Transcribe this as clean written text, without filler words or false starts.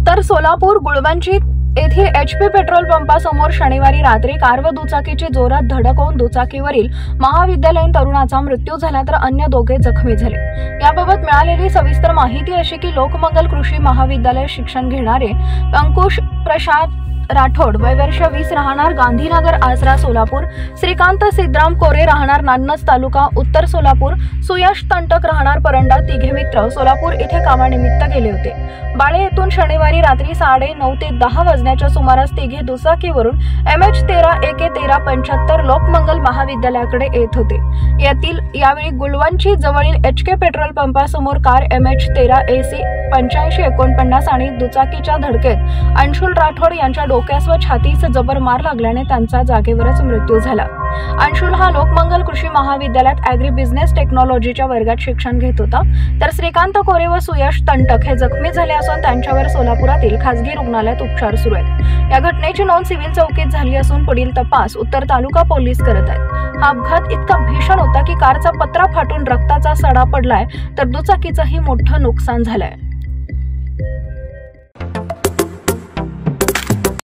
उत्तर सोलापूर गुळवंचित येथील HP petrol पंपासमोर शनिवारी रात्री कार व दुचाकीची जोरात धडक होऊन दुचाकीवरील महाविद्यालयीन तरुणाचा मृत्यू झाला तर अन्य दोघे जखमी झाले। याबाबत मिळालेली सविस्तर माहिती अशी की लोकमंगल कृषी महाविद्यालय शिक्षण घेणारे अंकुश प्रसाद राठोड वय वर्ष 20 राहणार गांधीनगर आसरा सोलापूर, श्रीकांत सिद्धराम कोरे राहणार नान्नज तालुका उत्तर सोलापूर, सुयश तंटक राहणार परंडा तिघे मित्र सोलापूर येथे कामानिमित्त गेले होते। बाळे येथून शनिवारी रात्री 9:30 ते 10 वाजण्याच्या सुमारास तिघे दुचाकीवरून MH13 AK1375 लोकमंगल महाविद्यालयाकडे येत होते। यावेळी गुळवंची जवळील HK पेट्रोल पंपासमोर कार MH13 AC 8549 आणि दुचाकीच्या धडकेत अंशुल राठोड यांच्या डोक्यास व छातीस जबर मार लागल्याने त्यांचा जागेवरच मृत्यू झाला। अंशुल हा लोकमंगल कृषी महाविद्यालयात ॲग्री बिझनेस टेक्नॉलॉजीच्या वर्गात शिक्षण घेत होता, तर श्रीकांत कोरे व सुयश तंटक हे जखमी झाले असून त्यांच्यावर सोलापुरातील खासगी रुग्णालयात उपचार सुरू आहेत। या घटनेची नोंद सिव्हिल चौकीत झाली असून पुढील तपास उत्तर तालुका पोलीस करत आहेत। हा अपघात इतका भीषण होता की कारचा पत्रा फाटून रक्ताचा सडा पडलाय तर दुचाकीचंही मोठं नुकसान झालंय।